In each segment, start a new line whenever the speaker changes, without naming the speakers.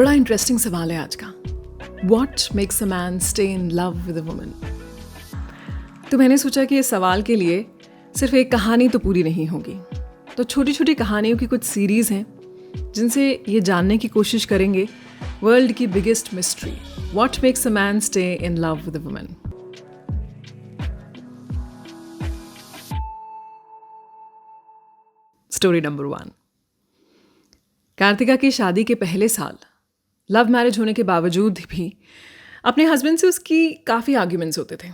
बड़ा इंटरेस्टिंग सवाल है आज का। What makes a man stay in love with a woman. तो मैंने सोचा कि इस सवाल के लिए सिर्फ एक कहानी तो पूरी नहीं होगी, तो छोटी छोटी कहानियों की कुछ सीरीज़ हैं जिनसे ये जानने की कोशिश करेंगे वर्ल्ड की biggest mystery, what makes a man stay in love with a woman. Story number 1। Kartika की शादी के पहले साल लव मैरिज होने के बावजूद भी अपने हस्बैंड से उसकी काफ़ी आर्ग्यूमेंट्स होते थे।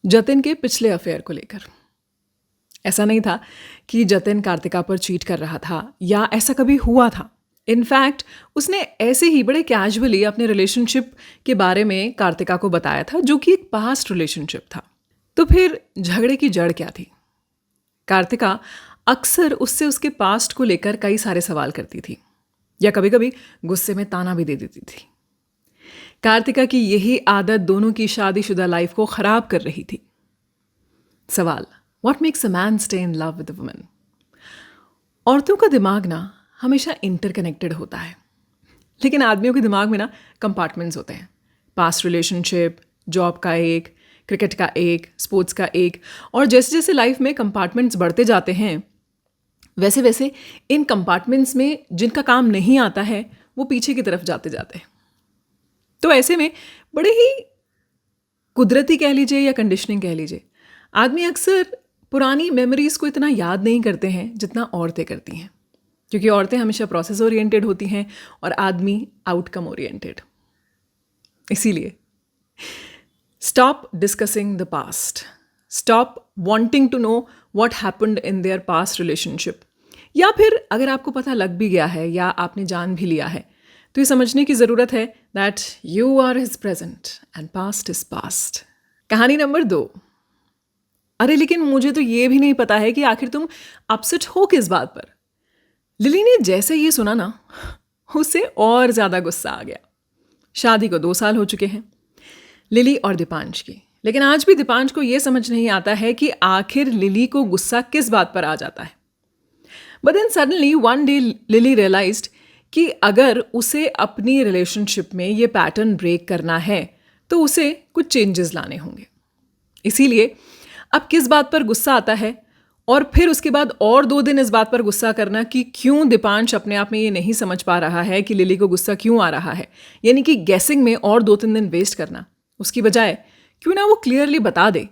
जतिन के पिछले अफेयर को लेकर। ऐसा नहीं था कि जतिन कार्तिका पर चीट कर रहा था या ऐसा कभी हुआ था। इनफैक्ट उसने ऐसे ही बड़े कैजुअली अपने रिलेशनशिप के बारे में कार्तिका को बताया था, जो कि एक पास्ट रिलेशनशिप था। तो फिर झगड़े की जड़ क्या थी? कार्तिका अक्सर उससे उसके पास्ट को लेकर कई सारे सवाल करती थी या कभी कभी गुस्से में ताना भी दे देती थी। कार्तिका की यही आदत दोनों की शादीशुदा लाइफ को खराब कर रही थी। सवाल, what makes a man stay in love with a woman. औरतों का दिमाग ना हमेशा इंटरकनेक्टेड होता है, लेकिन आदमियों के दिमाग में ना कंपार्टमेंट्स होते हैं। पास्ट रिलेशनशिप, जॉब का एक, क्रिकेट का एक, स्पोर्ट्स का एक, और जैसे जैसे लाइफ में कंपार्टमेंट्स बढ़ते जाते हैं वैसे वैसे इन कंपार्टमेंट्स में जिनका काम नहीं आता है वो पीछे की तरफ जाते जाते हैं। तो ऐसे में बड़े ही कुदरती कह लीजिए या कंडीशनिंग कह लीजिए, आदमी अक्सर पुरानी मेमोरीज को इतना याद नहीं करते हैं जितना औरतें करती हैं, क्योंकि औरतें हमेशा प्रोसेस ओरिएंटेड होती हैं और आदमी आउटकम ओरिएंटेड। इसीलिए stop discussing the past, stop wanting to know what happened in their past relationship. या फिर अगर आपको पता लग भी गया है या आपने जान भी लिया है तो ये समझने की ज़रूरत है that you are his present and past is past. कहानी नंबर 2। अरे लेकिन मुझे तो ये भी नहीं पता है कि आखिर तुम अपसेट हो किस बात पर। लिली ने जैसे ये सुना ना, उसे और ज़्यादा गुस्सा आ गया। शादी को 2 साल हो चुके हैं लिली और दीपांश की, लेकिन आज भी दीपांश को यह समझ नहीं आता है कि आखिर लिली को गुस्सा किस बात पर आ जाता है। But then suddenly one day Lily realised कि अगर उसे अपनी रिलेशनशिप में ये पैटर्न ब्रेक करना है तो उसे कुछ चेंजेस लाने होंगे। इसीलिए अब किस बात पर गुस्सा आता है और फिर उसके बाद और 2 दिन इस बात पर गुस्सा करना कि क्यों दीपांश अपने आप में ये नहीं समझ पा रहा है कि लिली को गुस्सा क्यों आ रहा है, यानी कि गैसिंग में और 2-3 दिन वेस्ट करना, उसकी बजाय क्यों ना वो क्लियरली बता दे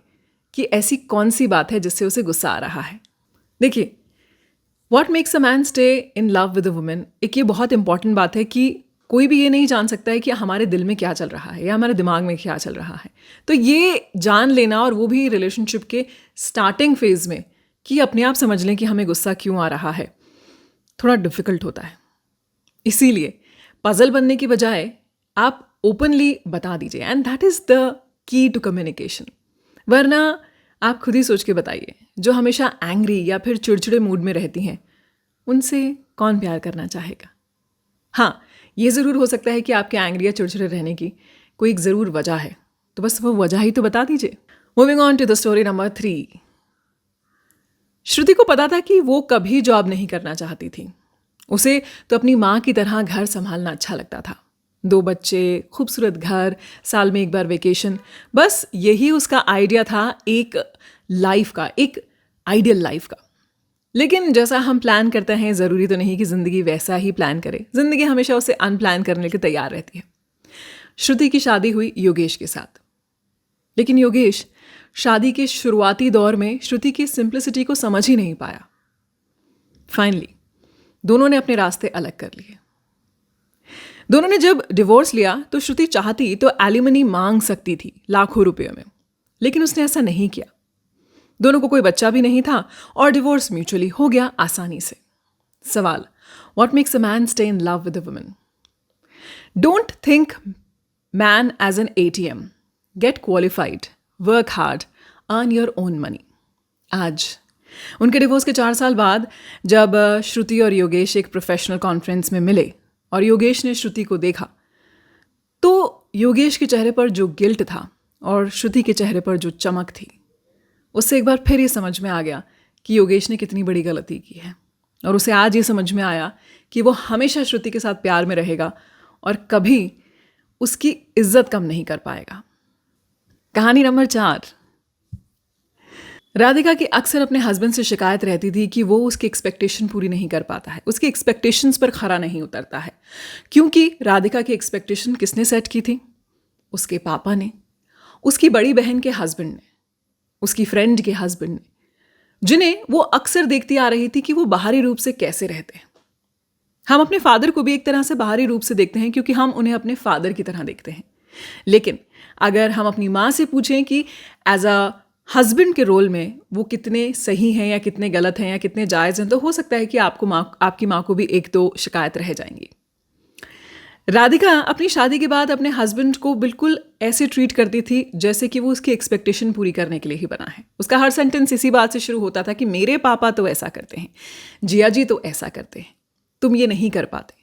कि ऐसी कौन सी बात है जिससे उसे गुस्सा आ रहा है। देखिए, what makes a man stay in love with a woman, एक ये बहुत इंपॉर्टेंट बात है कि कोई भी ये नहीं जान सकता है कि हमारे दिल में क्या चल रहा है या हमारे दिमाग में क्या चल रहा है। तो ये जान लेना, और वो भी रिलेशनशिप के स्टार्टिंग फेज में, कि अपने आप समझ लें कि हमें गुस्सा क्यों आ रहा है, थोड़ा डिफिकल्ट होता है। इसीलिए पजल बनने की बजाय आप ओपनली बता दीजिए, and that is the key to communication. वरना आप खुद ही सोच के बताइए, जो हमेशा एंग्री या फिर चिड़चिड़े मूड में रहती हैं उनसे कौन प्यार करना चाहेगा। हाँ, ये ज़रूर हो सकता है कि आपके एंग्री या चिड़चिड़े रहने की कोई एक ज़रूर वजह है, तो बस वो वजह ही तो बता दीजिए। Moving on to the story number 3। Shruti को पता था कि वो कभी जॉब नहीं करना चाहती थी। उसे तो अपनी माँ की तरह घर संभालना अच्छा लगता था। 2 बच्चे, खूबसूरत घर, साल में 1 बार वेकेशन, बस यही उसका आइडिया था एक लाइफ का, एक आइडियल लाइफ का। लेकिन जैसा हम प्लान करते हैं, ज़रूरी तो नहीं कि ज़िंदगी वैसा ही प्लान करे। ज़िंदगी हमेशा उसे अनप्लान करने के तैयार रहती है। श्रुति की शादी हुई योगेश के साथ, लेकिन योगेश शादी के शुरुआती दौर में श्रुति की सिंप्लिसिटी को समझ ही नहीं पाया। फाइनली दोनों ने अपने रास्ते अलग कर लिए। दोनों ने जब डिवोर्स लिया तो श्रुति चाहती तो एलिमनी मांग सकती थी लाखों रुपयों में, लेकिन उसने ऐसा नहीं किया। दोनों को कोई बच्चा भी नहीं था और डिवोर्स म्यूचुअली हो गया आसानी से। सवाल, what makes a man stay in love with a woman. Don't think man as an ATM। Get qualified, work hard, earn your own money. आज उनके डिवोर्स के 4 साल बाद जब श्रुति और योगेश एक प्रोफेशनल कॉन्फ्रेंस में मिले और योगेश ने श्रुति को देखा, तो योगेश के चेहरे पर जो गिल्ट था और श्रुति के चेहरे पर जो चमक थी, उससे एक बार फिर ये समझ में आ गया कि योगेश ने कितनी बड़ी गलती की है और उसे आज ये समझ में आया कि वो हमेशा श्रुति के साथ प्यार में रहेगा और कभी उसकी इज्जत कम नहीं कर पाएगा। कहानी नंबर 4। राधिका की अक्सर अपने हस्बैंड से शिकायत रहती थी कि वो उसकी एक्सपेक्टेशन पूरी नहीं कर पाता है, उसकी एक्सपेक्टेशंस पर खरा नहीं उतरता है। क्योंकि राधिका की एक्सपेक्टेशन किसने सेट की थी? उसके पापा ने, उसकी बड़ी बहन के हस्बैंड ने, उसकी फ्रेंड के हस्बैंड ने, जिन्हें वो अक्सर देखती आ रही थी कि वो बाहरी रूप से कैसे रहते हैं। हम अपने फादर को भी एक तरह से बाहरी रूप से देखते हैं क्योंकि हम उन्हें अपने फादर की तरह देखते हैं। लेकिन अगर हम अपनी माँ से पूछें कि एज अ हस्बैंड के रोल में वो कितने सही हैं या कितने गलत हैं या कितने जायज़ हैं, तो हो सकता है कि आपकी माँ को भी एक दो शिकायत रह जाएंगी। राधिका अपनी शादी के बाद अपने हस्बैंड को बिल्कुल ऐसे ट्रीट करती थी जैसे कि वो उसकी एक्सपेक्टेशन पूरी करने के लिए ही बना है। उसका हर सेंटेंस इसी बात से शुरू होता था कि मेरे पापा तो ऐसा करते हैं, जिया जी तो ऐसा करते हैं, तुम ये नहीं कर पाते।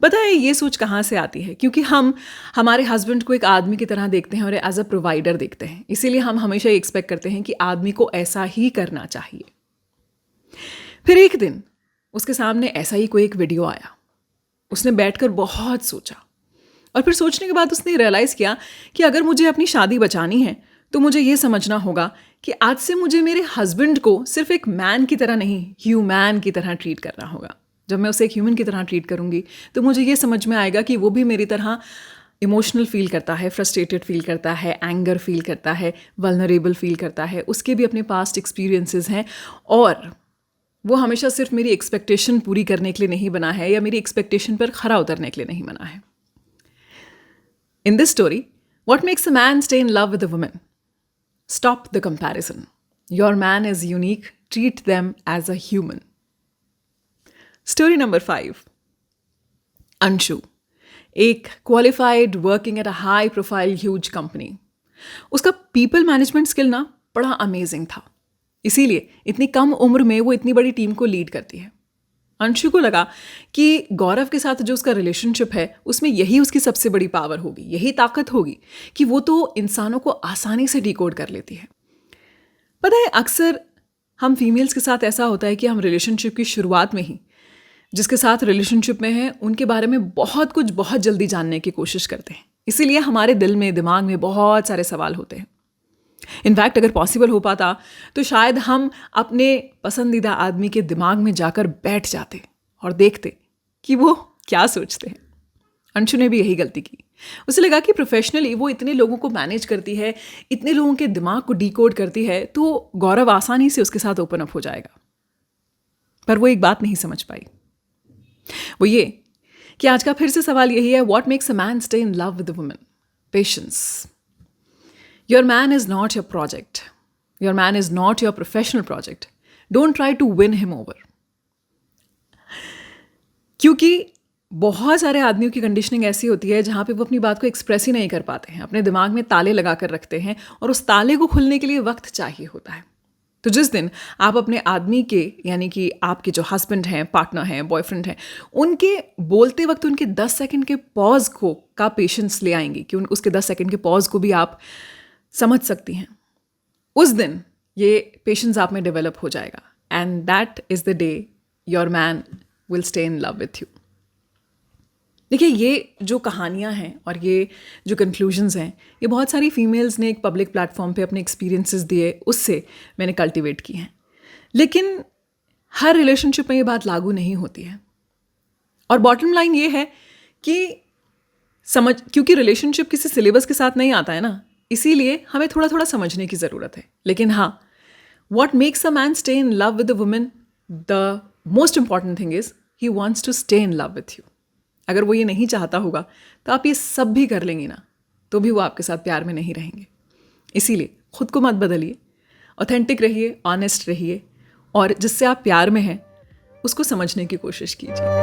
पता है ये सोच कहाँ से आती है? क्योंकि हम हमारे हस्बैंड को एक आदमी की तरह देखते हैं और एज अ प्रोवाइडर देखते हैं। इसीलिए हम हमेशा ये एक्सपेक्ट करते हैं कि आदमी को ऐसा ही करना चाहिए। फिर एक दिन उसके सामने ऐसा ही कोई एक वीडियो आया। उसने बैठकर बहुत सोचा और फिर सोचने के बाद उसने रियलाइज़ किया कि अगर मुझे अपनी शादी बचानी है तो मुझे ये समझना होगा कि आज से मुझे मेरे हस्बैंड को सिर्फ एक मैन की तरह नहीं, ह्यूमैन की तरह ट्रीट करना होगा। जब मैं उसे एक ह्यूमन की तरह ट्रीट करूँगी तो मुझे ये समझ में आएगा कि वो भी मेरी तरह इमोशनल फील करता है, फ्रस्ट्रेटेड फील करता है, एंगर फील करता है, वल्नरेबल फील करता है। उसके भी अपने पास्ट एक्सपीरियंसेस हैं और वो हमेशा सिर्फ मेरी एक्सपेक्टेशन पूरी करने के लिए नहीं बना है या मेरी एक्सपेक्टेशन पर खरा उतरने के लिए नहीं बना है। In this story, what makes a man stay in love with a woman? Stop the comparison. Your man is unique, treat them as a human. Story number 5। Anshu, एक qualified working at a high profile huge company. उसका people management skill ना बड़ा amazing था, इसीलिए इतनी कम उम्र में वो इतनी बड़ी टीम को लीड करती है। अंशु को लगा कि गौरव के साथ जो उसका रिलेशनशिप है उसमें यही उसकी सबसे बड़ी पावर होगी, यही ताकत होगी कि वो तो इंसानों को आसानी से डिकोड कर लेती है। पता है अक्सर हम फीमेल्स के साथ ऐसा होता है कि हम रिलेशनशिप की शुरुआत में ही जिसके साथ रिलेशनशिप में है उनके बारे में बहुत कुछ बहुत जल्दी जानने की कोशिश करते हैं। इसीलिए हमारे दिल में, दिमाग में बहुत सारे सवाल होते हैं। इनफैक्ट अगर पॉसिबल हो पाता तो शायद हम अपने पसंदीदा आदमी के दिमाग में जाकर बैठ जाते और देखते कि वो क्या सोचते हैं। अंशु ने भी यही गलती की। उसे लगा कि प्रोफेशनली वो इतने लोगों को मैनेज करती है, इतने लोगों के दिमाग को डिकोड करती है, तो गौरव आसानी से उसके साथ ओपन अप हो जाएगा। पर वो एक बात नहीं समझ पाई, वो ये कि आज का फिर से सवाल यही है, what makes a man stay in love with a woman? Patience. Your man is not your project. Your man is not your professional project. Don't try to win him over. क्योंकि बहुत सारे आदमियों की कंडीशनिंग ऐसी होती है जहाँ पे वो अपनी बात को एक्सप्रेस ही नहीं कर पाते हैं, अपने दिमाग में ताले लगा कर रखते हैं और उस ताले को खुलने के लिए वक्त चाहिए होता है। तो जिस दिन आप अपने आदमी के, यानी कि आपके जो हस्बैंड हैं, पार्टनर हैं, बॉयफ्रेंड हैं, उनके बोलते वक्त उनके 10 सेकंड के पॉज को का पेशेंस ले आएंगी कि उसके 10 सेकंड के पॉज को भी आप समझ सकती हैं, उस दिन ये पेशेंस आप में डेवलप हो जाएगा and that is the day your man will stay in love with you. देखिए ये जो कहानियाँ हैं और ये जो कंक्लूजन्स हैं, ये बहुत सारी फीमेल्स ने एक पब्लिक प्लेटफॉर्म पे अपने एक्सपीरियंसेस दिए, उससे मैंने कल्टिवेट की हैं। लेकिन हर रिलेशनशिप में ये बात लागू नहीं होती है। और बॉटम लाइन ये है कि क्योंकि रिलेशनशिप किसी सिलेबस के साथ नहीं आता है ना, इसीलिए हमें थोड़ा थोड़ा समझने की ज़रूरत है। लेकिन हाँ, what makes a man stay in love with a woman, the most important thing is he wants to stay in love with you. अगर वो ये नहीं चाहता होगा तो आप ये सब भी कर लेंगी ना, तो भी वो आपके साथ प्यार में नहीं रहेंगे। इसीलिए खुद को मत बदलिए, ऑथेंटिक रहिए, ऑनेस्ट रहिए और जिससे आप प्यार में हैं उसको समझने की कोशिश कीजिए।